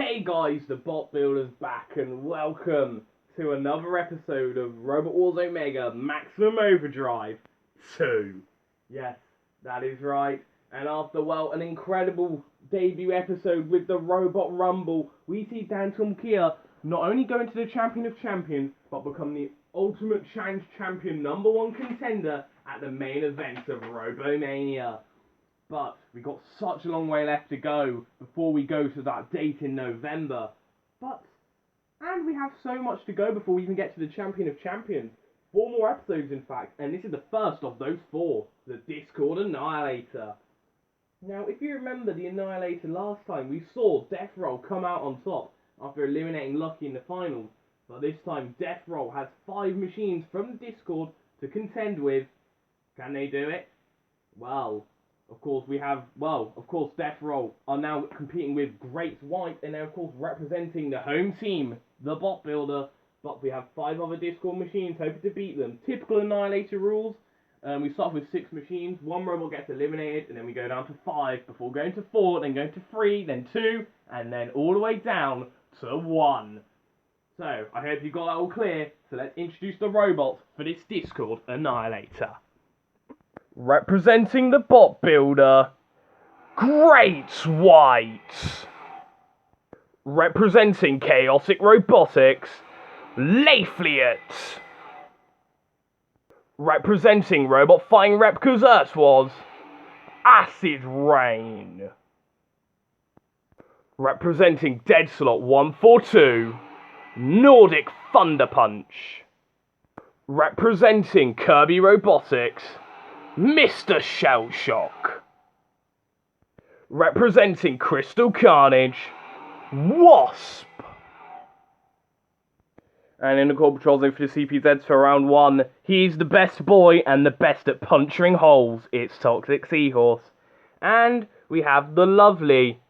Hey guys, the Bot Builder's back and welcome to another episode of Robot Wars Omega Maximum Overdrive 2. Yes, that is right. And after, an incredible debut episode with the Robot Rumble, we see Danton Kia not only go into the Champion of Champions, but become the Ultimate Challenge Champion #1 contender at the main event of Robomania. But we got such a long way left to go before we go to that date in November. And we have so much to go before we even get to the Champion of Champions. 4 more episodes, in fact, and this is the first of those 4, the Discord Annihilator. Now, if you remember the Annihilator last time, we saw Death Roll come out on top after eliminating Lucky in the finals. But this time, Death Roll has 5 machines from the Discord to contend with. Can they do it? Well, of course, Death Roll are now competing with Great White, and they're, of course, representing the home team, the Bot Builder. But we have 5 other Discord machines hoping to beat them. Typical Annihilator rules. We start with 6 machines, 1 robot gets eliminated, and then we go down to 5 before going to 4, then going to 3, then 2, and then all the way down to 1. So, I hope you got that all clear, so let's introduce the robots for this Discord Annihilator. Representing the Bot Builder, Great White. Representing Chaotic Robotics, Annihilator. Representing Robot Fighting Replicas Earthwars, Acid Rain. Representing Dead Slot 142, Nordic Thunder Punch. Representing Kirby Robotics, Mr. Shell Shock. Representing Crystal Carnage, Wasp. And in the core patrol zone for the CPZs for round 1, he's the best boy and the best at puncturing holes. It's Toxic Seahorse. And we have the lovely,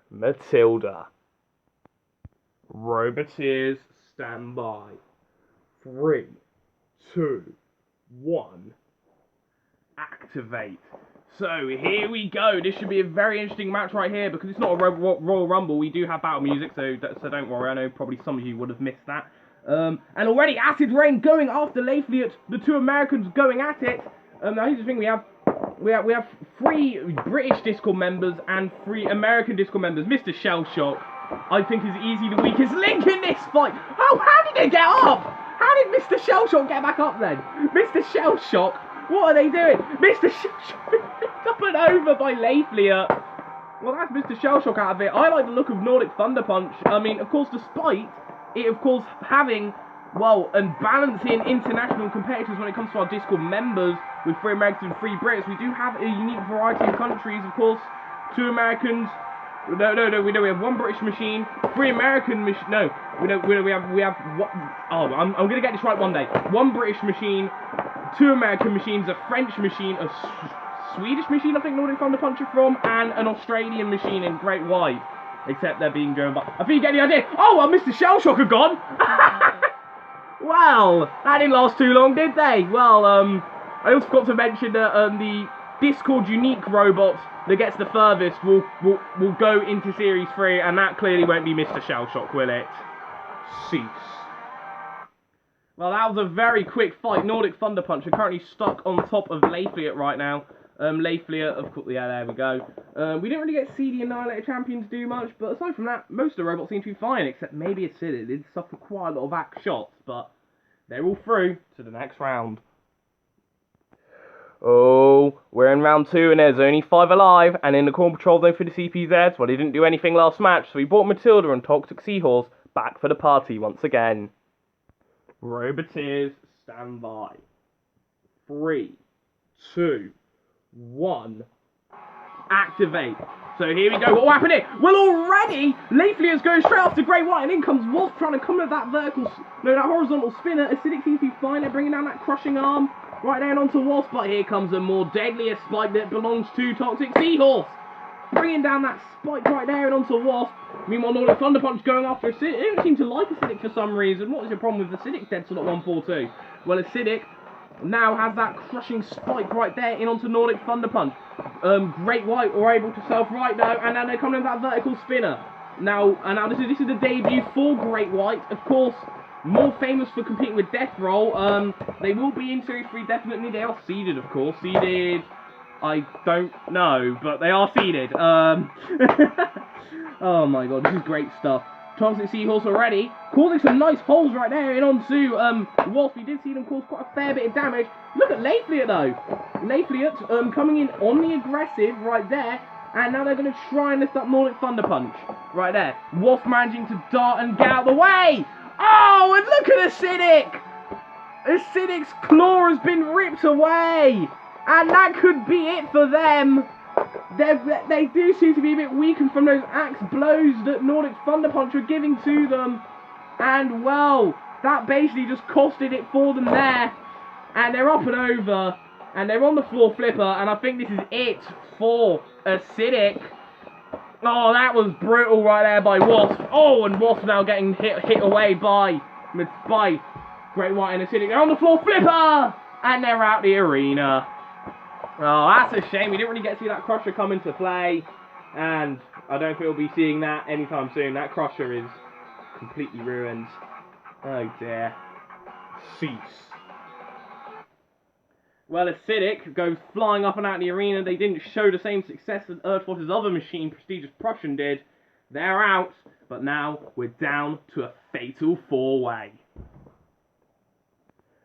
Matilda. Roboteers, stand by. 3, 2, 1. Activate. So here we go. This should be a very interesting match right here because it's not a Royal Rumble. We do have battle music, so don't worry. I know probably some of you would have missed that. And already Acid Rain going after Annihilator. The 2 Americans going at it. Now here's the thing: we have 3 British Discord members and 3 American Discord members. Mr. Shell Shock, I think, is easily the weakest link in this fight. Oh, how did they get up? How did Mr. Shell Shock get back up then? Mr. Shell Shock. What are they doing? Mr. Shellshock picked up and over by Annihilator. Well, that's Mr. Shellshock out of it. I like the look of Nordic Thunder Punch. I mean, of course, despite it, of course, having, and balancing international competitors when it comes to our Discord members with 3 Americans and 3 Brits, we do have a unique variety of countries. Of course, 2 Americans. No, we have 1 British machine, 3 American machine. No, we have. I'm gonna get this right one day. 1 British machine, 2 American machines, a French machine, a Swedish machine, I think Nordic Thunder Puncher from, and an Australian machine in Great White. Except they're being driven by. I think you get the idea. Oh, well, Mr. Shellshock are gone. Well, that didn't last too long, did they? Well, I also forgot to mention that the Discord unique robot that gets the furthest will go into Series 3, and that clearly won't be Mr. Shellshock, will it? Cease. Well, that was a very quick fight. Nordic Thunder Punch are currently stuck on top of Annihilator right now. Annihilator, of course, yeah, there we go. We didn't really get to see the Annihilator champions do much, but aside from that, most of the robots seem to be fine, except maybe Acid. It did suffer quite a lot of axe shots, but they're all through to the next round. Oh, we're in round 2 and there's only 5 alive, and in the core patrol zone for the CPZs, well, they didn't do anything last match, so we brought Matilda and Toxic Seahorse back for the party once again. Roboteers, stand by. 3, 2, 1. Activate. So here we go. What happened here? Well, already, Annihilator's going straight after Great White, and in comes Wasp trying to come with that that horizontal spinner. Acidic seems to be fine at bringing down that crushing arm right there and onto Wasp, but here comes a more deadlier spike that belongs to Toxic Seahorse. Bringing down that spike right there and onto Wasp. Meanwhile, Nordic Thunder Punch going after Acidic. They don't seem to like Acidic for some reason. What is your problem with Acidic Dead Slot 142? Well, Acidic now has that crushing spike right there in onto Nordic Thunder Punch. Great White are able to self-right now, and now they're coming with that vertical spinner. Now this is the debut for Great White. Of course, more famous for competing with Death Roll. They will be in Series 3 definitely. They are seeded, of course. Seeded, I don't know, but they are seeded. Oh my god, this is great stuff. Toxic Seahorse already, causing some nice holes right there in onto Wasp. We did see them cause quite a fair bit of damage. Look at Layfliot though. Layfliot coming in on the aggressive right there. And now they're going to try and lift up Nordic Thunder Punch. Right there. Wasp managing to dart and get out of the way. Oh, and look at Acidic. Acidic's claw has been ripped away. And that could be it for them. They do seem to be a bit weakened from those axe blows that Nordic Thunder Punch were giving to them. And, well, that basically just costed it for them there. And they're up and over. And they're on the floor flipper. And I think this is it for Acidic. Oh, that was brutal right there by Wasp. Oh, and Wasp now getting hit away by Great White and Acidic. They're on the floor flipper. And they're out the arena. Oh, that's a shame. We didn't really get to see that Crusher come into play. And I don't think we'll be seeing that anytime soon. That Crusher is completely ruined. Oh dear. Cease. Well, Acidic goes flying up and out of the arena. They didn't show the same success that Earthforce's other machine, Prestigious Prussian, did. They're out. But now we're down to a fatal 4-way.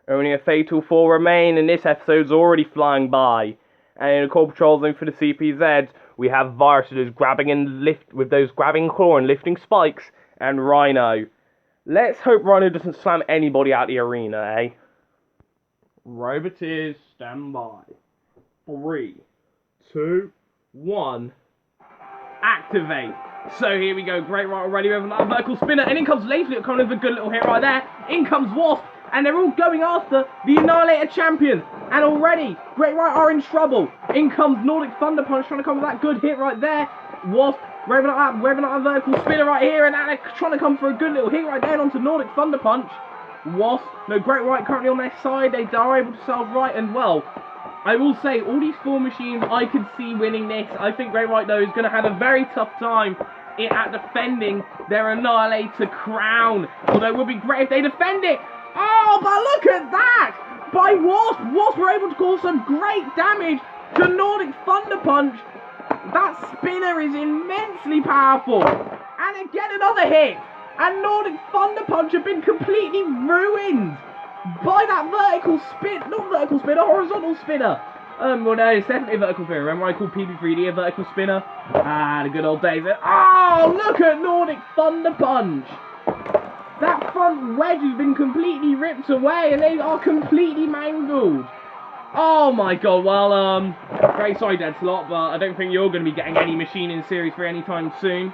Only a fatal 4 remain, and this episode's already flying by. And in the core patrol zone for the CPZ, we have Virus with those grabbing claw and lifting spikes, and Rhino. Let's hope Rhino doesn't slam anybody out the arena, eh? Roboteers, stand by. 3, 2, 1. Activate. So here we go. Great White already with that vertical spinner, and in comes Layfliot coming with a good little hit right there. In comes Wasp. And they're all going after the Annihilator champion. And already, Great White are in trouble. In comes Nordic Thunder Punch, trying to come with that good hit right there. Wasp, revving up that vertical spinner right here. And now they're trying to come for a good little hit right there onto Nordic Thunder Punch. Wasp, no, Great White currently on their side. They are able to solve right. And well, I will say, all these 4 machines, I could see winning this. I think Great White, though, is going to have a very tough time at defending their Annihilator crown. Although it would be great if they defend it. Oh, but look at that! By Wasp! Wasp were able to cause some great damage to Nordic Thunder Punch. That spinner is immensely powerful. And again, another hit. And Nordic Thunder Punch have been completely ruined by that vertical spin. Not vertical spinner, horizontal spinner. Well, no, it's definitely a vertical spinner. Remember I called PB3D a vertical spinner? Ah, the good old days. Oh, look at Nordic Thunder Punch. That front wedge has been completely ripped away, and they are completely mangled. Oh my god, well, very sorry, Dead Slot, but I don't think you're going to be getting any machine in Series 3 anytime soon.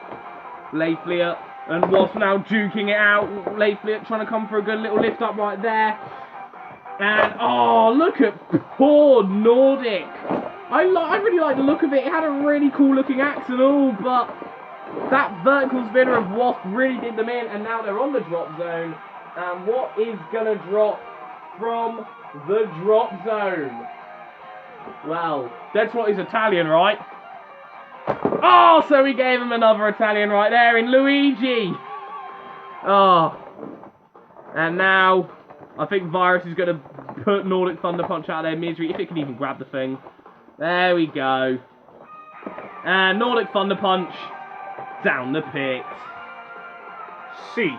Layfliot and Wasp now duking it out. Layfliot trying to come for a good little lift up right there. And, oh, look at poor Nordic. I really like the look of it. It had a really cool looking axe and all, but that vertical spinner of Wasp really did them in, and now they're on the drop zone. And what is going to drop from the drop zone? Well, that's what is Italian, right? Oh, so we gave him another Italian right there in Luigi. Oh. And now, I think Virus is going to put Nordic Thunder Punch out of their misery, if it can even grab the thing. There we go. And Nordic Thunder Punch down the pit. Cease.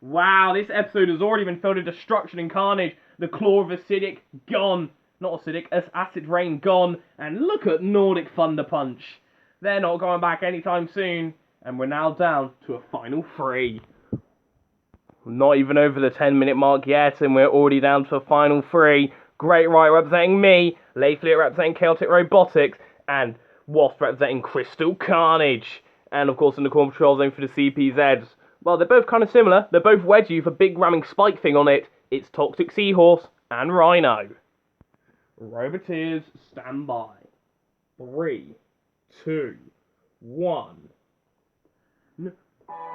Wow, this episode has already been filled with destruction and carnage. The claw of Acidic gone. Not Acidic, Acid Rain gone. And look at Nordic Thunder Punch. They're not going back anytime soon. And we're now down to a final 3. Not even over the 10-minute mark yet, and we're already down to a final 3. Great White representing me, Layfliot representing Chaotic Robotics, and Wasp representing Crystal Carnage. And of course in the core patrol zone for the CPZs. Well, they're both kind of similar. They're both wedgie with a big ramming spike thing on it. It's Toxic Seahorse and Rhino. Roboteers, stand by. 3, 2, 1.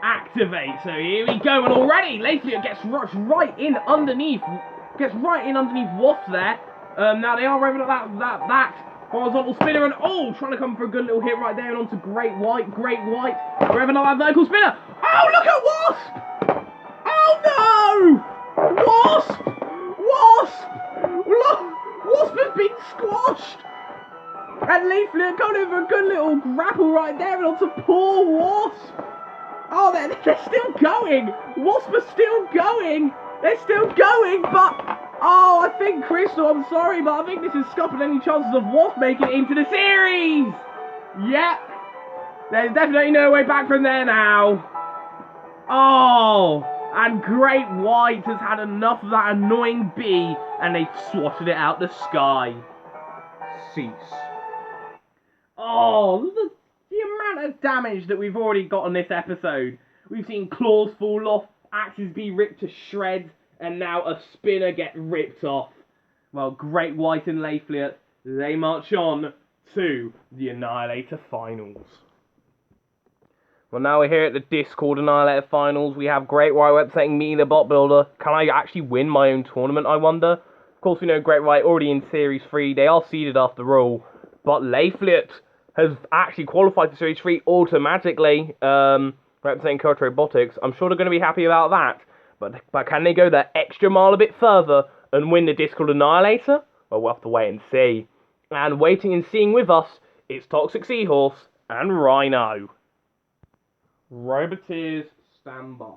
Activate. So here we go, and already Layfliot gets rushed right in underneath Wasp there. Now they are revving up that Horizontal spinner and trying to come for a good little hit right there and onto Great White. Great White. We're having another vertical spinner. Oh, look at Wasp! Oh no! Wasp! Wasp! Look! Wasp has been squashed! And Leaflet coming in for a good little grapple right there and onto poor Wasp! Oh, they're still going! Wasp are still going! They're still going, but... Oh, I think Crystal, I'm sorry, but I think this is scupping any chances of Wasp making it into the series! Yep. There's definitely no way back from there now. Oh, and Great White has had enough of that annoying bee, and they've swatted it out the sky. Cease. Oh, the amount of damage that we've already got on this episode. We've seen claws fall off, axes be ripped to shreds, and now a spinner get ripped off. Well, Great White and Leaflet, they march on to the Annihilator Finals. Well, now we're here at the Discord Annihilator Finals. We have Great White representing me, the bot builder. Can I actually win my own tournament, I wonder? Of course, we know Great White already in Series 3. They are seeded after all. But Leaflet has actually qualified for Series 3 automatically, representing Kyoto Robotics. I'm sure they're going to be happy about that. But can they go that extra mile a bit further and win the Discord Annihilator? Well, we'll have to wait and see. And waiting and seeing with us, it's Toxic Seahorse and Rhino. Roboteers, stand by.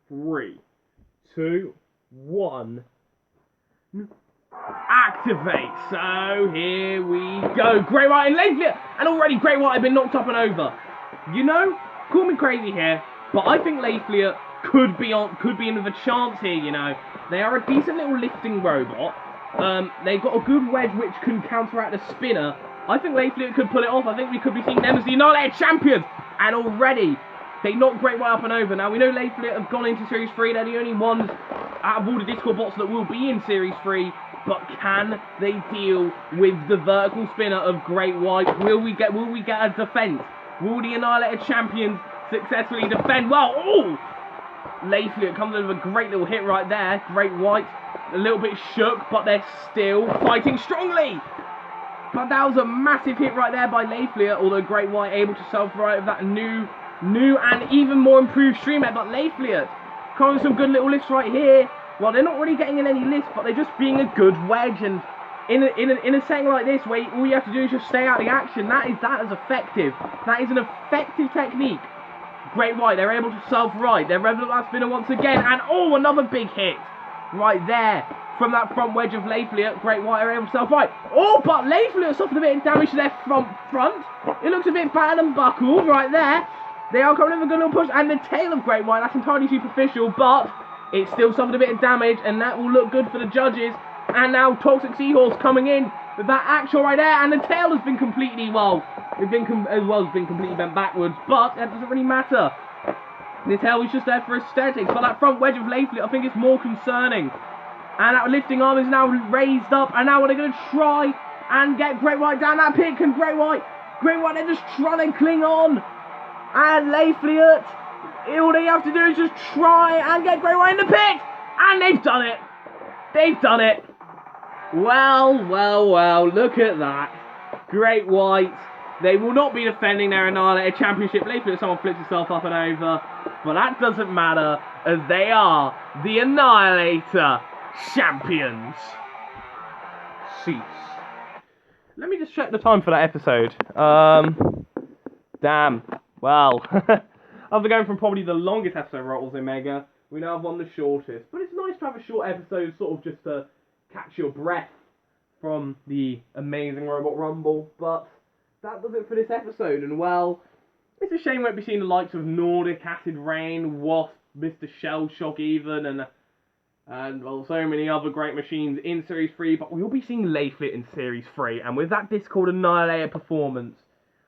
3, 2, 1. Activate. So here we go. Great White and Leaflet, and already Great White have been knocked up and over. You know, call me crazy here, but I think Leaflet could be in with a chance here. You know, they are a decent little lifting robot. They've got a good wedge which can counteract the spinner. I think Leaflet could pull it off. I think we could be seeing them as the Annihilator champions. And already, they knocked Great White up and over. Now, we know Leaflet have gone into Series 3. They're the only ones out of all the Discord bots that will be in Series 3. But can they deal with the vertical spinner of Great White? Will we get a defense? Will the Annihilator champions successfully defend? Well, Leaflet comes in with a great little hit right there. Great White, a little bit shook, but they're still fighting strongly. But that was a massive hit right there by Leaflet, although Great White able to self-right with that new and even more improved streamer. But Leaflet coming with some good little lifts right here. Well, they're not really getting in any lifts, but they're just being a good wedge. And in a setting like this, where all you have to do is just stay out of the action, that is effective. That is an effective technique. Great White, they're able to self-right. They're revving up that spinner once again, and another big hit right there. From that front wedge of Leaflet, Great White are able to self-right. But Leaflet suffered a bit of damage to their front. It looks a bit battered and buckled right there. They are coming in with a good little push, and the tail of Great White, that's entirely superficial, but it still suffered a bit of damage, and that will look good for the judges. And now Toxic Seahorse coming in with that actual right there, and the tail has been completely, completely bent backwards, but that doesn't really matter. The tail is just there for aesthetics, but that front wedge of Leaflet, I think, is more concerning. And that lifting arm is now raised up, and now they're going to try and get Great White down that pit. Can Great White, they're just trying to cling on. And Leaflet, all they have to do is just try and get Great White in the pit. And they've done it. They've done it. Well, look at that. Great White, they will not be defending their Annihilator Championship. Leaflet, someone flips himself up and over. But that doesn't matter, as they are the Annihilator champions. Cease. Let me just check the time for that episode. Damn. Well, after going from probably the longest episode of Rottles Omega, we now have one the shortest. But it's nice to have a short episode, sort of just to catch your breath from the amazing Robot Rumble. But that does it for this episode. And well, it's a shame we won't be seeing the likes of Nordic, Acid Rain, Wasp, Mr. Shell Shock even, and well, so many other great machines in Series 3, but we will be seeing Leaflet in Series 3, and with that Discord Annihilator performance,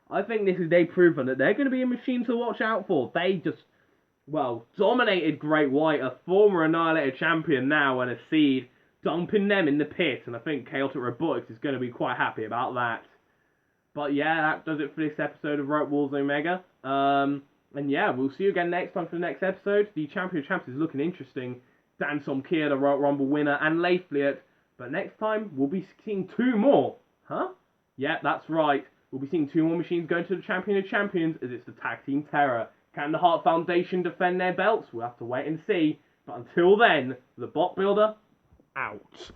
I think they've proven that they're going to be a machine to watch out for. They just, dominated Great White, a former Annihilator champion now, and a seed, dumping them in the pit, and I think Chaotic Robotics is going to be quite happy about that. But yeah, that does it for this episode of Rope Wars Omega, and yeah, we'll see you again next time for the next episode. The Champion of Champs is looking interesting. Dan Somkia, the Royal Rumble winner, and Leaflet. But next time, we'll be seeing 2 more. Huh? Yeah, that's right. We'll be seeing two more machines going to the Champion of Champions as it's the Tag Team Terror. Can the Heart Foundation defend their belts? We'll have to wait and see. But until then, the bot builder, out.